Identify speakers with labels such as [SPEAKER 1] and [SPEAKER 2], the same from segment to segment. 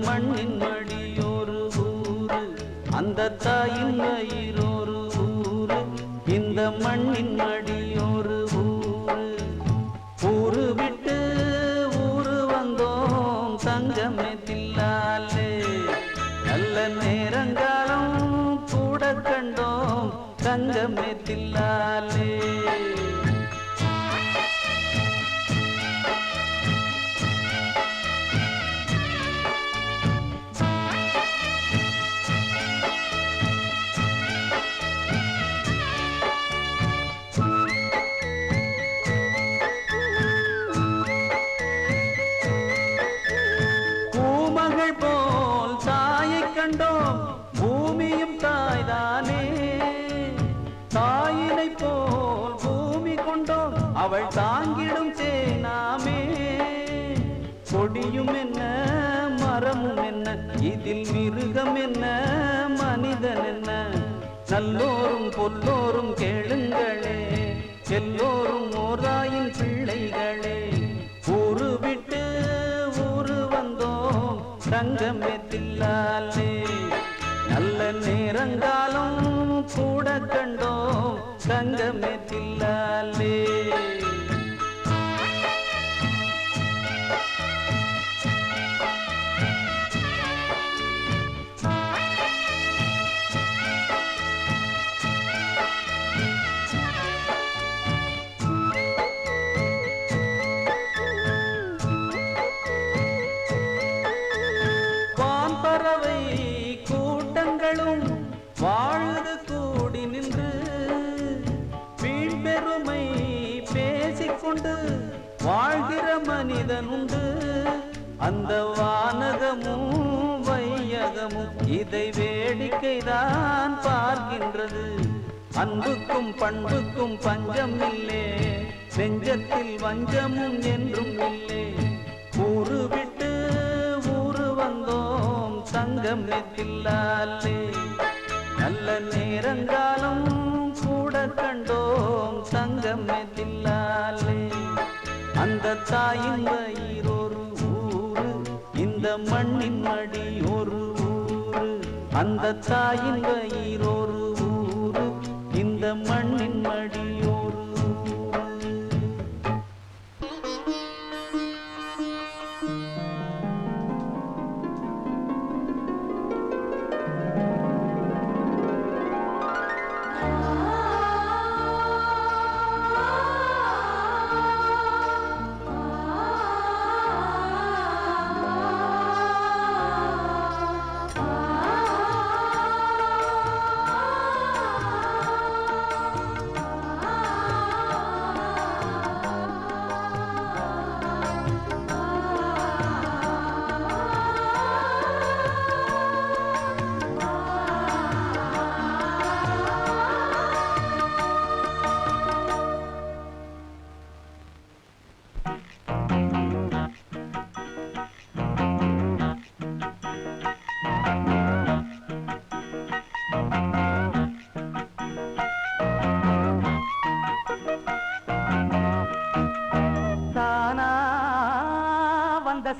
[SPEAKER 1] மண்ணின் மடியொரு ஊரு, அந்த தாயின் வயிறொரு ஊரு, இந்த மண்ணின் மடியொரு ஊரு. ஊரு விட்டு ஊரு வந்தோம் தங்கமே தில்லாலே, நல்ல நேரங்காலம் கூட கண்டோம் தங்கமே தில்லாலே. போல் தாயை கண்டோம், பூமியும் தாய்தானே. தாயினை போல் பூமி கொண்டோம், அவள் தாங்கிடும் சேனாமே. கொடியும் என்ன மரமும் என்ன, இதில் மிருகம் என்ன மனிதன் என்ன. நல்லோரும் பொல்லோரும் கேளுங்களே, எல்லோரும் ஓராயின் பிள்ளைகளே. ஊரு விட்டு ஊரு வந்தோம் தங்கமே தில்லாலே, நல்ல நேரங்காலம் கூட கண்டோம் தங்கமே தில்லாலே. பறவை கூட்டங்களும் வாழுது கூடி நின்று, வீண் பெருமை பேசிக்கொண்டு வாழ்கிற மனிதன் உண்டு. அந்த வானகமும் வையகமும் இதை வேடிக்கைதான் பார்க்கின்றது. அன்புக்கும் பண்புக்கும் பஞ்சம் இல்லே, நெஞ்சத்தில் வஞ்சமும் என்றும் இல்லே. ஊரு விட்டு ஊரு வந்தோம் தங்கமே தில்லாலே, நல்ல நேரங்காலம் கூட கண்டோம் தங்கமே தில்லாலே. அந்த தாயின் வயிறொரு ஊரு, இந்த மண்ணின் மடி ஒரு ஊரு. அந்த தாயின் வயிறொரு ஊரு, இந்த மண்ணின் மடி ஒரு ஊரு.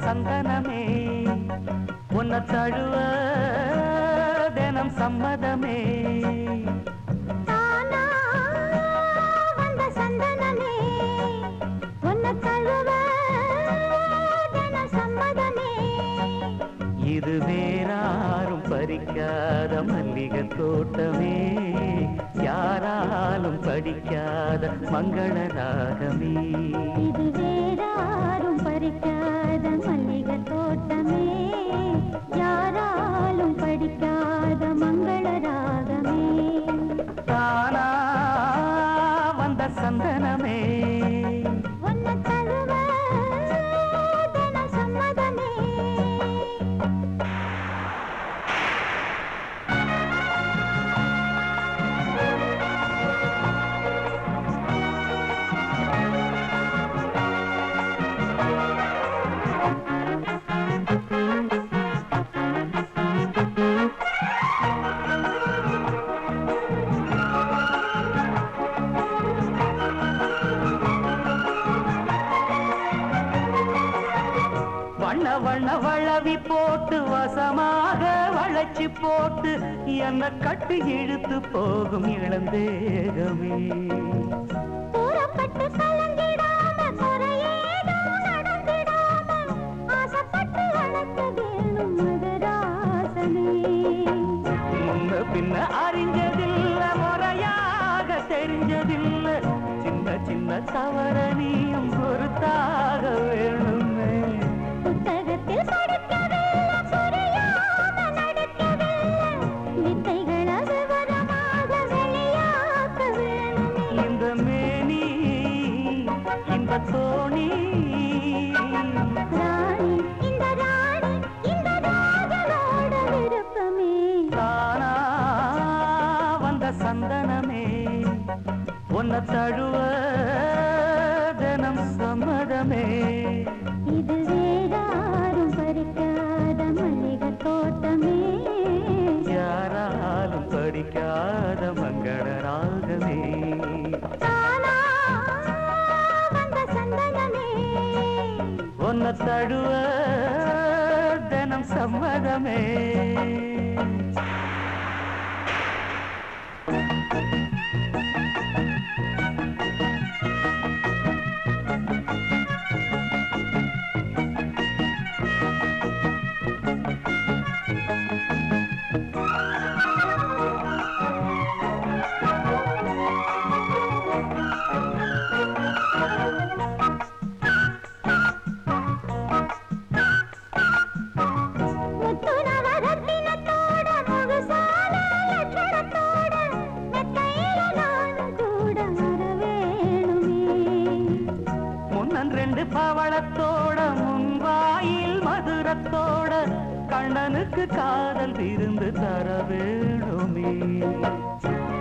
[SPEAKER 1] சந்தனமே உன்னை தழுவ தினம் சம்மதமே.
[SPEAKER 2] தானா வந்த சந்தனமே உன்னை தழுவ தினம் சம்மதமே.
[SPEAKER 1] இது வேறாரும் பறிக்காத மல்லிகை தோட்டமே, யாராலும் படிக்காத மங்கள ராகமே.
[SPEAKER 2] இது வேறாரும் பறிக்காத மல்லிகை தோட்டமே, யாராலும் படிக்காத மங்கள ராகமே.
[SPEAKER 1] தானா வந்த சந்தனமே
[SPEAKER 2] உன்னை தழுவ தினம் சம்மதமே.
[SPEAKER 1] வண்ண வண்ண வளவி போட்டு வசமாக வளைச்சி போட்டு என்ன கட்டு இழுத்து போகும் இளந்தேகமே.
[SPEAKER 2] தூரப்பட்டு கலங்கிடாம குறையேதும் நடந்திடாம ஆசைப்பட்டு வளர்க்க வேணும் மகராசனே.
[SPEAKER 1] முன்ன பின்ன அறிஞ்சதில்ல முறையாக தெரிஞ்சதில்ல சின்ன சின்ன தவறனியும் பொறுத்தாக வேணுமே.
[SPEAKER 2] புத்தகத்தில் படிக்கவில்லை புரியாம நடிக்கவில்லை வித்தைகளை விவரமாக வெளியாக்க வேணுமே.
[SPEAKER 1] இந்த மேனி இந்த தோணி
[SPEAKER 2] ராணி இந்த ராணி இந்த ராஜனோட விருப்பமே.
[SPEAKER 1] தானா வந்த சந்தனமே உன்னை தழுவ தினம் சம்மதமே.
[SPEAKER 2] இது வேறாரும் பறிக்காத மல்லிகை தோட்டமே.
[SPEAKER 1] யாராலும் படிக்காத மங்கள ராகமே.
[SPEAKER 2] தானா வந்த சந்தனமே.
[SPEAKER 1] உன்னை தழுவ தினம் சம்மதமே.
[SPEAKER 2] முத்துநவரத்தினத்தோட முழுசான லட்சணத்தோட மெத்தையில நானும் கூட வர வேணுமே.
[SPEAKER 1] முன்னன் ரெண்டு பவளத்தோட முன்வாயில் மதுரத்தோட கண்ணனுக்கு காதல் விருந்து தர வேணுமே.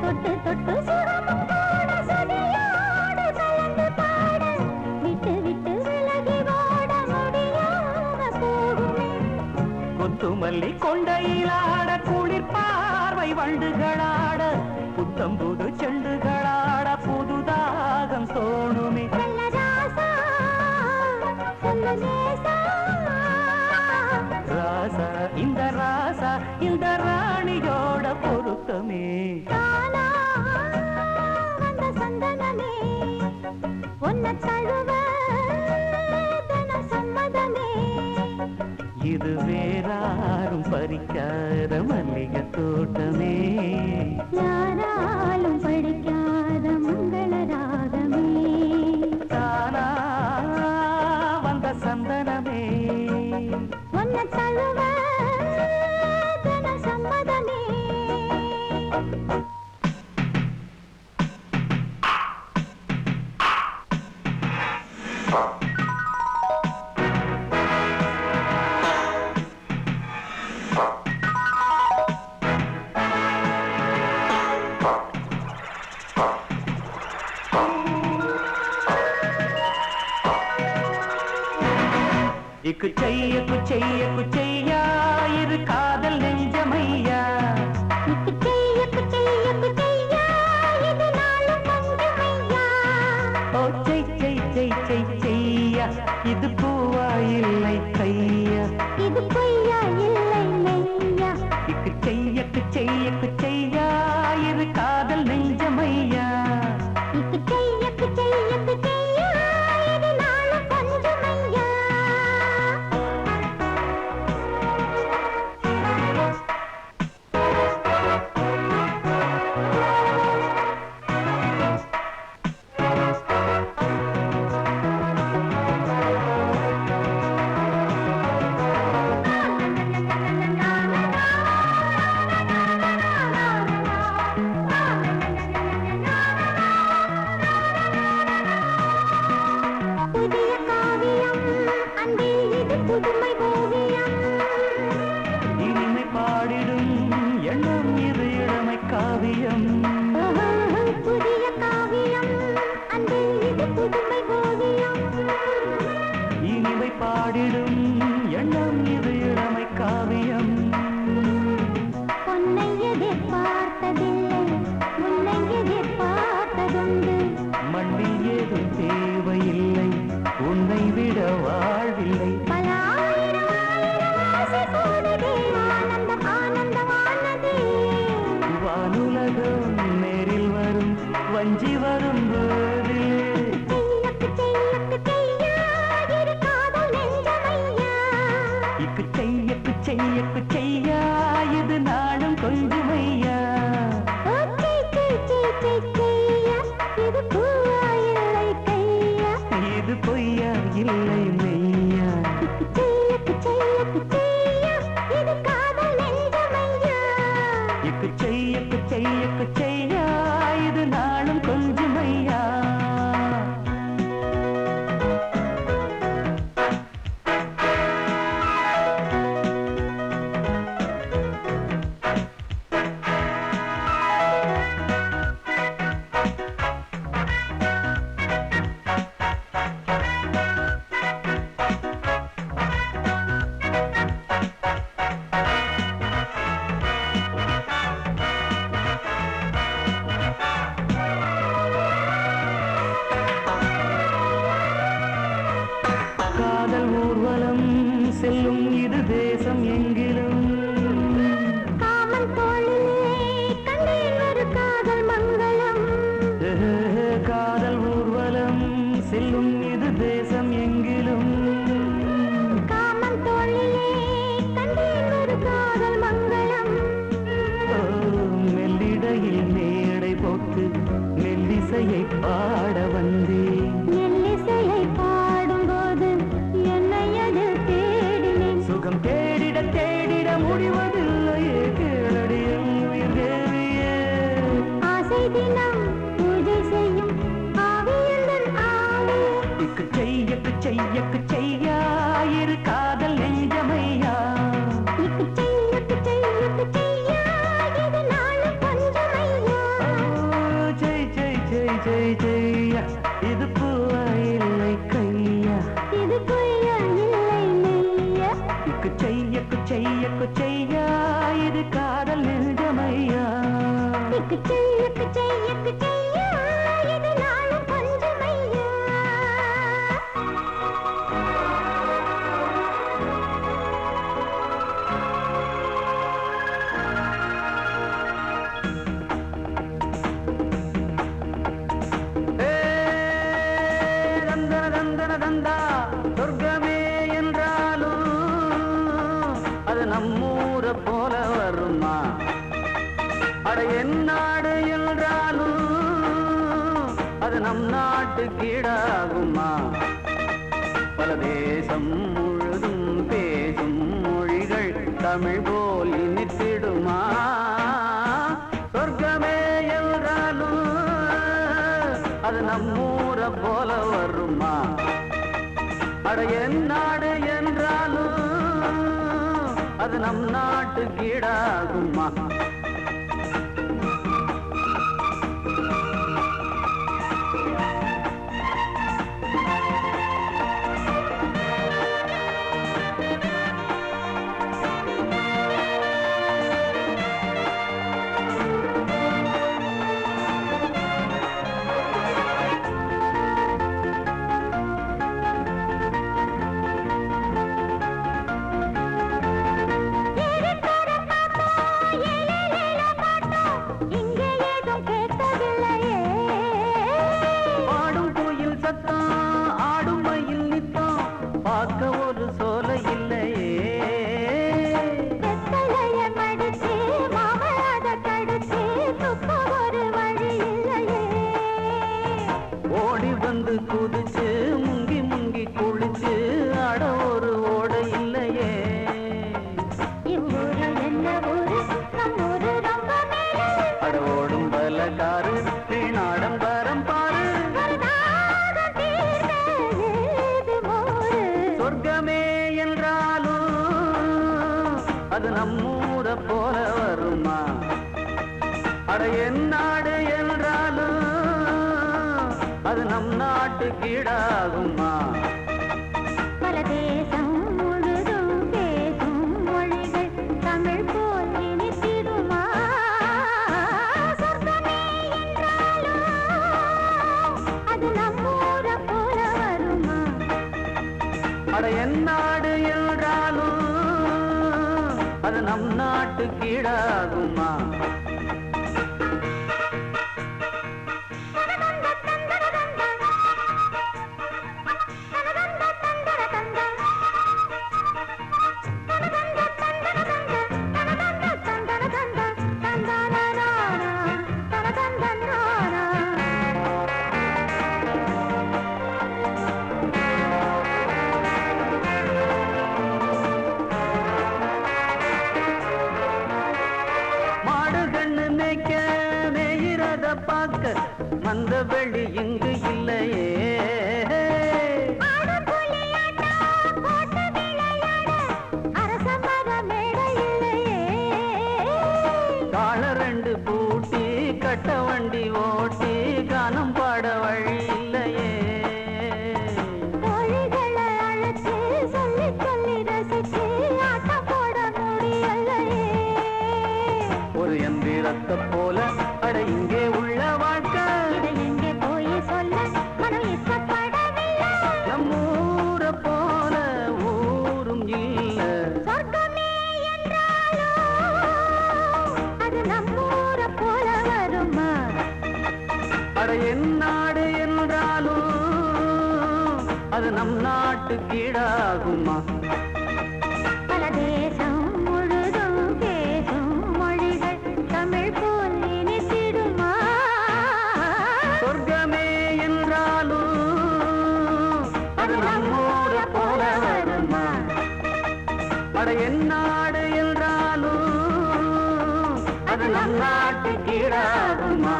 [SPEAKER 2] தொட்டு தொட்டு சுரமும் கூட சுதியோடு கலந்து பாட விட்டு விட்டு விலகி ஓட முடியாம போகுமே.
[SPEAKER 1] கொத்துமல்லி கொண்டையிலாட குளிர் பார்வை வண்டுகளாட புத்தம்புது செண்டுகளாட புதுதாகம் தோணுமே.
[SPEAKER 2] நல்ல ராசா சொல்ல நேசா
[SPEAKER 1] ராசா இந்த ராணியோட பொருத்தமே.
[SPEAKER 2] தானா வந்த சந்தனமே. உன்னை தழுவ தினம் சம்மதமே.
[SPEAKER 1] இது வேறாரும் பறிக்காத மல்லிகை தோட்டமே.
[SPEAKER 2] யாராலும் படிக்காத மங்கள ராகமே.
[SPEAKER 1] தானா வந்த சந்தனமே.
[SPEAKER 2] உன்னை தழுவ தினம் சம்மதமே.
[SPEAKER 1] குச்சையா இரு காதல் நெஞ்சமையா.
[SPEAKER 2] குச்சையா இது நாளும் மஞ்சமையா.
[SPEAKER 1] ஓ செய்யா இது பூவா இல்லை கையா.
[SPEAKER 2] இது பொய்யா இல்லை மெய்யா.
[SPEAKER 1] குச்சையா இரு காதல் நெஞ்சமையா.
[SPEAKER 2] குச்சையா இது நாளும் கொஞ்சமையா.
[SPEAKER 1] இக்கு செய்ய செய்யா இது நாளும் கொஞ்சமையா
[SPEAKER 2] ஓ செய்யா இது பூவா இல்லை கையா
[SPEAKER 1] இது பொய்யா இல்லை மெய்யா
[SPEAKER 2] செய்யா இது காதல் நெஞ்சமையா
[SPEAKER 1] இக்கு செய்யா இது நாளும் கொஞ்சமையா காதல் ஊர்வலம் செல்லும் இது தேசம் எங்கிலும்
[SPEAKER 2] காமன் தோளிலே கண்டேன் ஒரு காதல் மங்களம்
[SPEAKER 1] காதல் ஊர்வலம் செல்லும் இது தேசம் எங்கிலும்
[SPEAKER 2] காமன் தோளிலே கண்டேன் ஒரு காதல் மங்களம்
[SPEAKER 1] மெல்லிடையில் மேடை போட்டு மெல்லிசையை பாட வந்தேன்
[SPEAKER 2] மெல்லிசையை பாடும்போது என்னை அது தேடினேன்
[SPEAKER 1] சுகம் தேடிட முடிவதில்லையே கேளடியும் உயிர் தேவியே
[SPEAKER 2] ஆசை தினம் பூஜை செய்யும் ஆவியந்தன் ஆவி
[SPEAKER 1] இக்கு செய்யா இரு காதல் நெஞ்சமையா
[SPEAKER 2] இக்கு செய்யா இது நாளும் கொஞ்சமையா
[SPEAKER 1] செய்யா இது பூவா இல்லை கையா
[SPEAKER 2] இது பொய்யா இல்லை மெய்யா
[SPEAKER 1] இக்கு செய்யா இது காதல் நெஞ்சமையா
[SPEAKER 2] இக்கு செய்யா இது நாளும் கொஞ்சமையா
[SPEAKER 1] தந்தா சொர்க்கமே என்றாலும் அது நம்மூர போல வருமா அட என் நாடு என்றாலும் அது நம் நாட்டு கீழாகுமா பல தேசம் முழுதும் பேசும் மொழிகள் தமிழ் போல் இனித்திடுமா சொர்க்கமே என்றாலும் அது நம்மூர போல வருமா அட என் நாடு என்றாலும் அது நம் நாட்டு கீழாகுமா
[SPEAKER 2] இங்கே ஏதும் கேட்கவில்லையே
[SPEAKER 1] பாடும் கோயில் சத்தம் ஆடும் மயில் நித்தம் பார்க்க ஒரு சோலை இல்லையே
[SPEAKER 2] வெத்தலைய மடிச்சு மாமலாத கடிச்சு துப்ப ஒரு வழி இல்லையே
[SPEAKER 1] ஓடி வந்து குதிச்சு முங்கி முங்கி குளிச்சு அட ஒரு ஓடை இல்லையே
[SPEAKER 2] இவ்வூரு என்ன ஊரு நம் ஊரு ரொம்ப மேலே
[SPEAKER 1] அட ஓடும் பலகாரு வீணாடம்பரம் பாரு
[SPEAKER 2] ஒரு தாகம் தீர்க்க ஏது மோரு
[SPEAKER 1] சொர்க்கமே என்றாலும் அது நம்மூர போல வருமா அட என் நாடு என்றாலும் அது நம் நாட்டு கீழாகுமா
[SPEAKER 2] பல தேசம் முழுதும் பேசும் மொழிகள் தமிழ் போல் இனித்திடுமா சொர்க்கமே என்றாலும் அது நம்மூர போல வருமா
[SPEAKER 1] அட என் நாடு என்றாலும் அது நம் நாட்டு கீழாகுமா பார்க்க மந்த வெளி இங்கு இல்லையே. கால ரெண்டு பூட்டி கட்ட வண்டி ஓட்டி கானம் பாட வழி இல்லையே. ஒரு எந்திரத்தை போல அட இங்கே உள்ள வாழ்க்கை
[SPEAKER 2] எங்கே போய் சொல்ல மனம் இஷ்டப்படவில்லை.
[SPEAKER 1] நம்மூரை போல ஊரும் இல்ல.
[SPEAKER 2] சொர்க்கமே என்றாலும் அது நம்மூர போல வருமா?
[SPEAKER 1] அட என் நாடு என்றாலும் அது நம் நாட்டு கீழாகுமா?
[SPEAKER 2] பல தேசம் முழுதும் பேசும் மொழிகள் தமிழ் போல் இனித்திடுமா?
[SPEAKER 1] சொர்க்கமே என்றாலும் அது நம்மூரை போல வருமா? அட என் நாடு என்றாலும் அது நம் நாட்டு கீழாகுமா?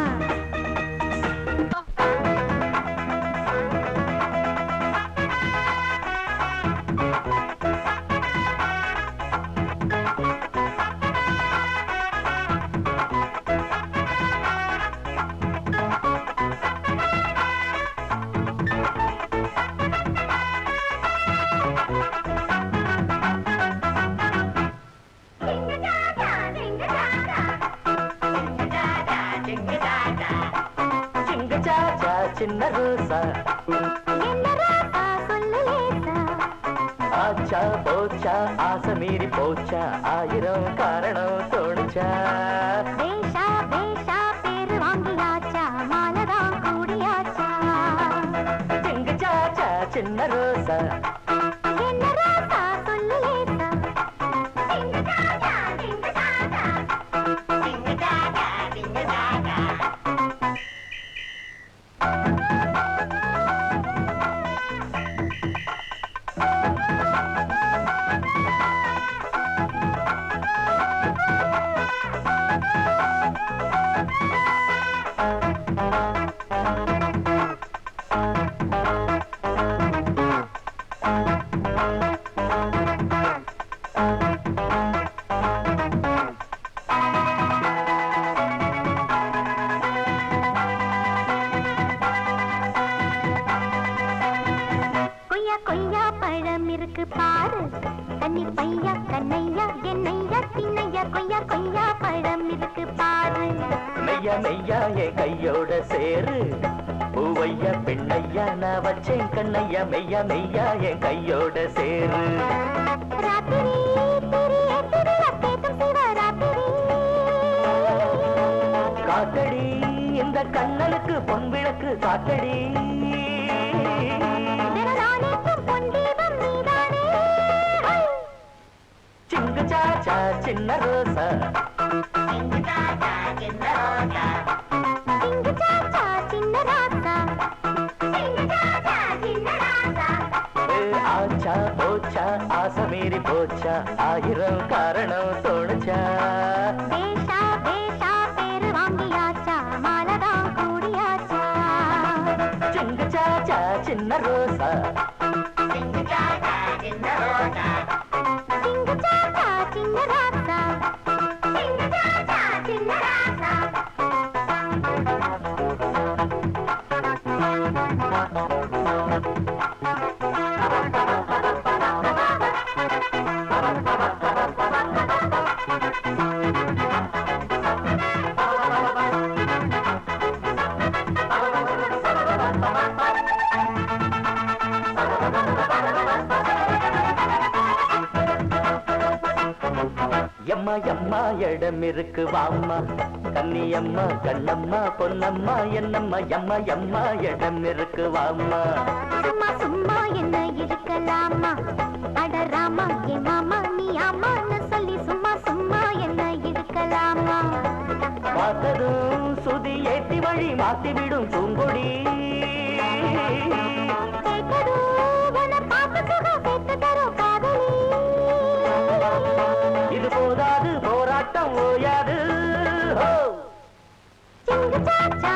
[SPEAKER 1] சின்ன ரோசா
[SPEAKER 2] என்ன ராசா சொல்லு லேசா?
[SPEAKER 1] ஆச்சா போச்சா ஆசை மீறி போச்சா ஆயிரம் காரணம் தோணுச்சா.
[SPEAKER 2] பேஷா பேஷா பேரு வாங்கியாச்சா மாலதான் கூடியாச்சா?
[SPEAKER 1] சிங்கு சாச்சா சின்ன ரோசா
[SPEAKER 2] என்ன ராசா சொல்லு லேசா? டிங்கு டாடா டிங்கு டாடா டிங்கு டாடா டிங்கு டாடா. கொய்யா கொய்யா பழம் இருக்கு பாரு கன்னி பையா கண்ணையா என்னையா திண்ணையா கொய்யா கொய்யா பழம் இருக்கு பாரு.
[SPEAKER 1] மெய்யா மெய்யா என் கையோட சேரு பூவையா பெண்ணையா நான் வச்சேன் கண்ணையா மெய்யா மெய்யா என் கையோட சேரு.
[SPEAKER 2] ராத்திரி திரி எத்திரி அத்தேதும் சிவராத்திரி
[SPEAKER 1] காத்தடி இந்த கண்ணனுக்கு பொன் விளக்கு காத்தடி.
[SPEAKER 2] தினநாளைக்கும் பொன் தீபம் நீதானே.
[SPEAKER 1] சிங்கு சாச்சா சின்ன ரோசா
[SPEAKER 2] டிங்கு டாடா சின்ன ரோசா டிங்கு சாச்சா சின்ன ராசா டிங்கு டாடா சின்ன ராசா.
[SPEAKER 1] ஆச்சா போச்சா ஆசை மீறி போச்சா ஆயிரம் காரணம் தோணுச்சா.
[SPEAKER 2] பேஷா பேஷா பேரு வாங்கியாச்சா மாலதான் கூடியாச்சா.
[SPEAKER 1] சிங்கு சாச்சா சின்ன ரோசா
[SPEAKER 2] டிங்கு டாடா சின்ன ரோசா டிங்கு டாடா சின்ன ராசா டிங்கு டாடா சின்ன ராசா.
[SPEAKER 1] எம்மா எம்மா இடம் இருக்கு வாம்மா கன்னியம்மா கண்ணம்மா பொன்னம்மா என்னம்மா எம்மா எம்மா இடம் இருக்கு வாம்மா.
[SPEAKER 2] சும்மா சும்மா என்ன இருக்கலாமா அடராமா என் மாமா நீ ஆமான்னு சொல்லி சும்மா சும்மா என்ன இருக்கலாமா.
[SPEAKER 1] பார்த்ததும் சுதி ஏத்தி வழி மாத்திவிடும் பூங்கொடி.
[SPEAKER 2] கேட்கதோ உன பார்த்து சுகம் சேர்த்து தரும் காதலி.
[SPEAKER 1] இது போதாது போராட்டம் ஓயாது.
[SPEAKER 2] சிங்கு சாச்சா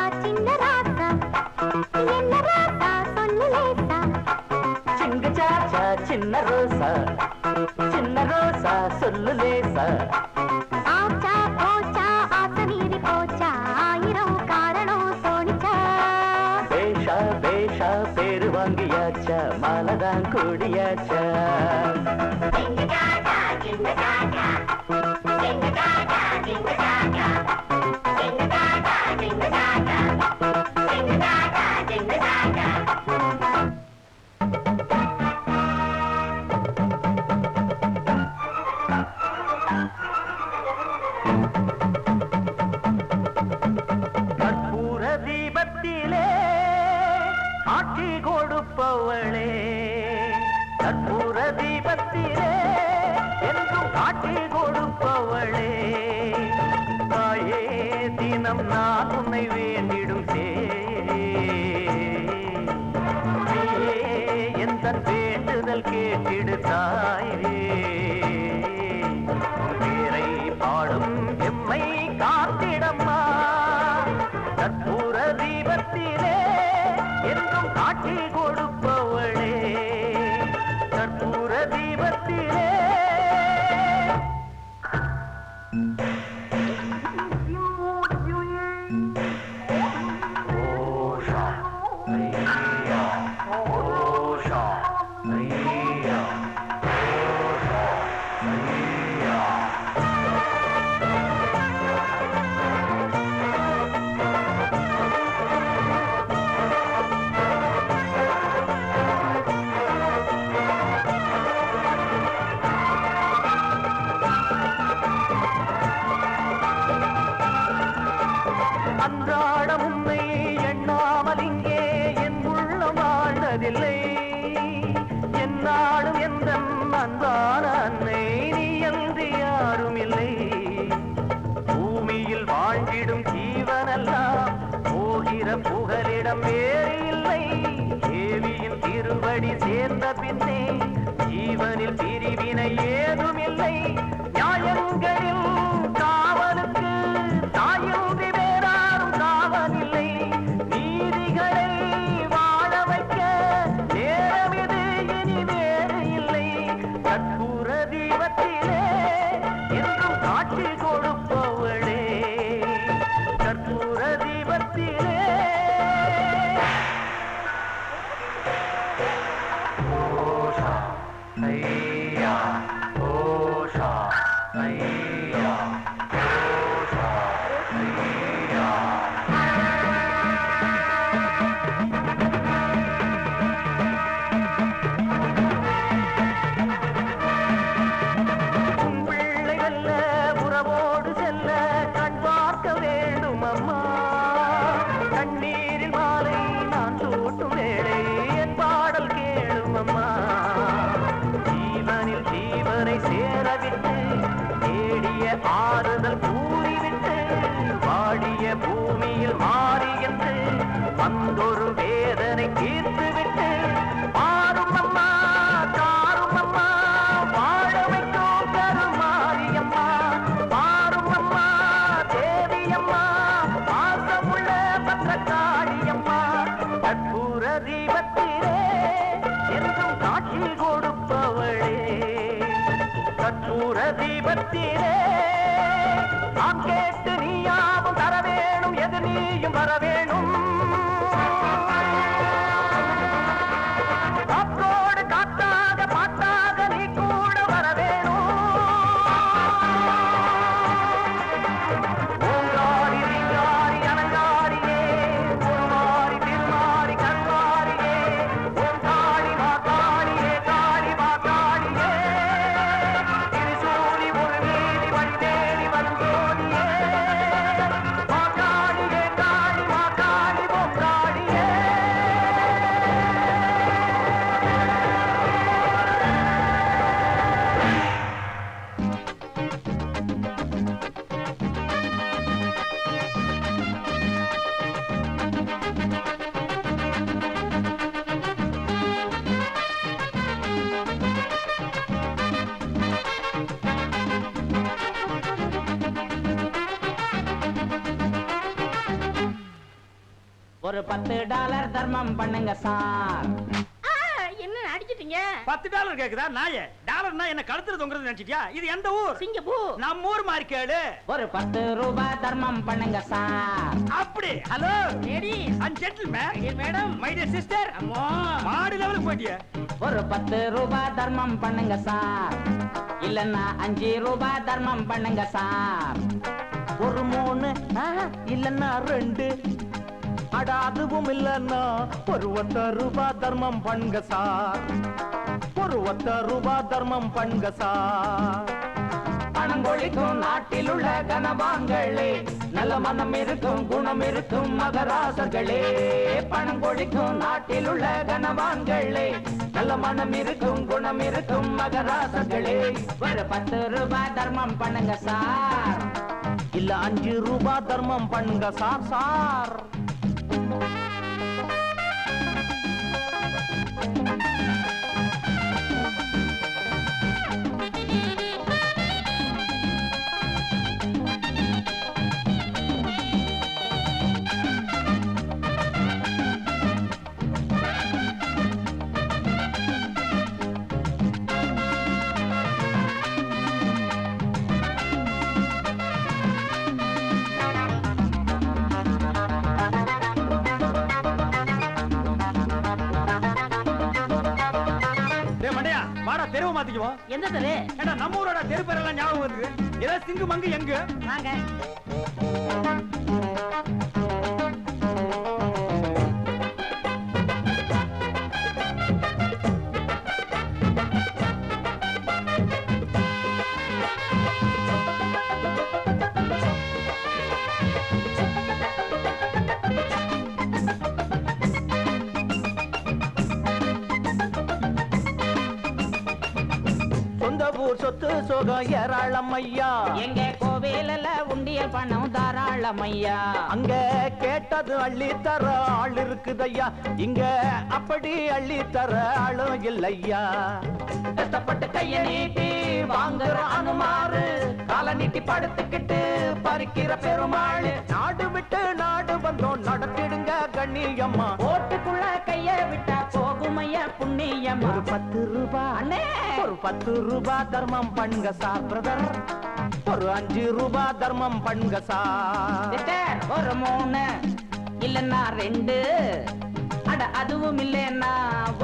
[SPEAKER 1] சொல்லு லேசா.
[SPEAKER 2] ஆச்சா போச்சா ஆசை மீறி போச்சா ஆயிரம் காரணம் தோணிச்சா.
[SPEAKER 1] பேஷா பேஷா பேரு வாங்கியாச்சா மாலதான் கூடியாச்சா. கற்பூர தீபத்திலே ஆட்சி கொடுப்பவளே, கற்பூர தீபத்திலே என்றும் காட்சி கொடுப்பவளே. தாயே தினம் நான் உன்னை வேண்டிடும் நீயே எந்த வேண்டுதல் கேட்டிடு தாயே. பேரை பாடும் எம்மை காத்திடம்மா, கற்பூர தீபத்திலே என்றும் காட்சி கொடுப்பவளே, கற்பூர தீபத்திலே. ஓஷா ஐயா ஓஷா ஐயா ஓஷா ஐயா. அன்றாடம் உன்னை எண்ணாமல் இங்கே என் உள்ளம் வாழ்ந்ததில்லை. என்னாலும் எந்த அன்பான அன்னை நீ என்று யாரும் இல்லை. பூமியில் வாழ்ந்திடும் ஜீவனெல்லாம் போகிற புகலிடம் வேறு இல்லை. தேவியின் திருவடி சேர்ந்த பின்னே ஜீவனில் பிரிவினை ஏதும் இல்லை. நியாயங்களில் காவலுக்கு தாயின்றி வேறாரும் காவலில்லை. நீதிகளை வாழ வைக்க நேரம் இது இனி வேறு இல்லை. கற்பூர தீபத்திலே என்றும் காட்சி கொடுப்பவளே, கற்பூர தீபத்திலே. ஓஷா ஐயா ஓஷா ஐயா ஓஷா ஐயா. உன் பிள்ளை வெல்ல உறவோடு செல்ல கண் பார்க்க வேண்டும் அம்மா. கண்ணீரில் மாலை நான் சூட்டும் வேளை என் பாடல் கேளும் அம்மா. ஜீவனில் ஜீவனை சேரவிட்டு தேடிய ஆறுதல் கூறிவிட்டு வாடிய பூமியில் மாறி என்று வந்தொரு வேதனை தீர்த்துவிட்டு மாறும் அம்மா காரும் அம்மா வாழ வைக்கும் கருமாரியம்மா. மாறும் அம்மா தேவியம்மா பாசமுள்ள பத்திரக்காளியம்மா. கற்பூர தீபத்திலே என்றும் காட்சி கொடுப்பவளே, கற்பூர தீபத்திலே. நாம் கேட்டு நீயாவும் தர வேணும், எது நீயும் வர வேணும். காற்றோடு காத்தாக பாட்டாக நீ கூட வர வேணும். ஓங்காரி ரீங்காரி அலங்காரியே பொன்மாரி திருமாரி கண்மாரியே. ஓம் காளி மா காளியே காளி மா காளியே. திரிசூலி ஒரு வீதி வழி தேடி வரும் ஜோதியே. மா காளியே காளி மா காளி ஓம் காளியே.
[SPEAKER 3] ஒரு $10 தர்மம் பண்ணுங்க சார்.
[SPEAKER 4] என்ன
[SPEAKER 3] அடிச்சிட்டீங்க?
[SPEAKER 4] $10 கேக்குதா நாயே? டாலர்னா என்ன கழுத்துல தொங்குறது நினைச்சிட்டியா? இது எந்த ஊர்?
[SPEAKER 3] சிங்கப்பூர்.
[SPEAKER 4] நம்ம ஊர் மாதிரி கேளு.
[SPEAKER 1] ஒரு 10 ரூபாய் தர்மம் பண்ணுங்க சார்.
[SPEAKER 4] அப்படி. Hello
[SPEAKER 3] ladies
[SPEAKER 4] and gentlemen,
[SPEAKER 3] dear madam,
[SPEAKER 4] my dear sister.
[SPEAKER 3] அம்மா
[SPEAKER 4] மாடி லெவலுக்கு போயிட்டியா?
[SPEAKER 1] ஒரு 10 ரூபாய் தர்மம் பண்ணுங்க சார். இல்லன்னா 5 ரூபாய் தர்மம் பண்ணுங்க சார்.
[SPEAKER 5] ஒரு 3 இல்லன்னா 2 அட அதுவும் இல்லன்னா ஒரு 10 ரூபாய் தர்மம் பண்ணுங்க சார். ஒரு 10 ரூபாய் தர்மம் பண்ணுங்க சார்.
[SPEAKER 1] பணம் கொழிக்கும் நாட்டில் உள்ள கனவான்களே, நல்ல மனம் இருக்கும் குணம் இருக்கும் மகராசர்களே. பணம் கொழிக்கும் நாட்டில் உள்ள கனவான்களே, நல்ல மனம் இருக்கும் குணம் இருக்கும் மகராசர்களே. ஒரு 10 ரூபாய் தர்மம் பண்ணுங்க சார்.
[SPEAKER 5] இல்ல 5 ரூபாய் தர்மம் பண்ணுங்க சார் சார்.
[SPEAKER 4] டேய் மண்டையா, வாடா தெருவை மாத்திக்குவோம்.
[SPEAKER 3] எந்த தெரு?
[SPEAKER 4] ஏண்டா நம்ம ஊரோட தெரு பேரெல்லாம் ஞாபகம் வருது. ஏதோ சிங்கு மங்கு எங்க?
[SPEAKER 3] வாங்க.
[SPEAKER 5] சொந்த ஊர் சொத்து சோகம் ஏராளம் ஐயா.
[SPEAKER 1] எங்க கோவிலில் உண்டியல் பணம் தாராளம் ஐயா.
[SPEAKER 5] அங்க கேட்டது அள்ளி தர ஆள் இருக்குதையா. இங்க அப்படி அள்ளி தர ஆளும் இல்லையா.
[SPEAKER 1] கஷ்டப்பட்டு கைய நீட்டி வாங்குற அனுமாரு, கால நீட்டி படுத்துக்கிட்டு பறிக்கிற பெருமாள்.
[SPEAKER 5] நாடு விட்டு நாடு வந்தோம் நடத்திடுங்க கண்ணியம்மா.
[SPEAKER 1] ஓட்டுக்குள்ள கைய விட்டா போகும் ஐயா புண்ணியம்.
[SPEAKER 5] ஒரு 10 ரூபாய்
[SPEAKER 1] அண்ணே,
[SPEAKER 5] ஒரு 10 ரூபாய் தர்மம் பண்ணுங்க சார் பிரதர். ஒரு 5 ரூபாய் தர்மம் பண்ணுங்க சார்.
[SPEAKER 1] சிஸ்டர், ஒரு 3 இல்லன்னா 2 அட அதுவும் இல்லைன்னா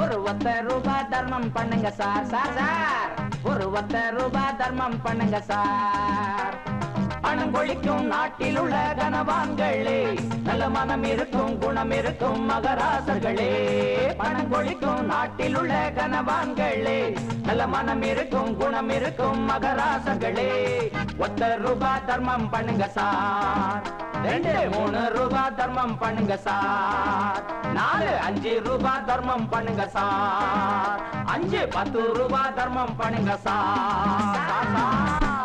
[SPEAKER 1] ஒரு 10 ரூபாய் தர்மம் பண்ணுங்க சார். சார் சார், ஒரு 10 ரூபாய் தர்மம் பண்ணுங்க சார். பணம் கொழிக்கும் நாட்டில் உள்ள கனவான்களே, நல்ல மனம் இருக்கும் குணம் இருக்கும் மகராசர்களே. பணம் கொழிக்கும் நாட்டில் உள்ள கனவான்களே, நல்ல மனம் இருக்கும் குணம் இருக்கும் மகராசர்களே. 10 ரூபாய் தர்மம் பண்ணுங்க சார். 2 3 ரூபாய் தர்மம் பண்ணுங்க சார். 4 5 ரூபாய் தர்மம் பண்ணுங்க சார். 5 10 ரூபாய் தர்மம் பண்ணுங்க சார்.